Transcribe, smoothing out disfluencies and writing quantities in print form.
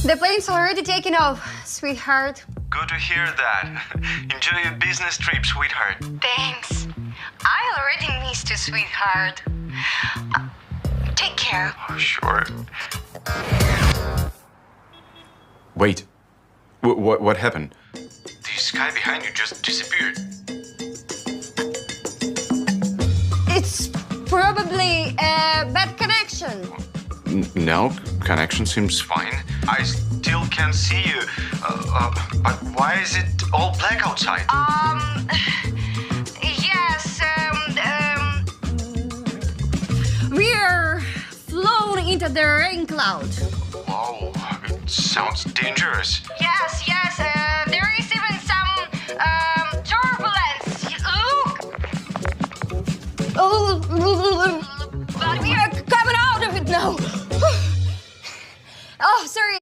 The plane's already taken off, sweetheart. Good to hear that. Enjoy your business trip, sweetheart. Thanks. I already missed you, sweetheart. Take care. Oh, sure. Wait. What happened? The sky behind you just disappeared. It's probably a bad connection. No, connection seems Fine. I still can't see you. But why is it all black outside? Yes, we're flown into the rain cloud. Wow, it sounds dangerous. Yes,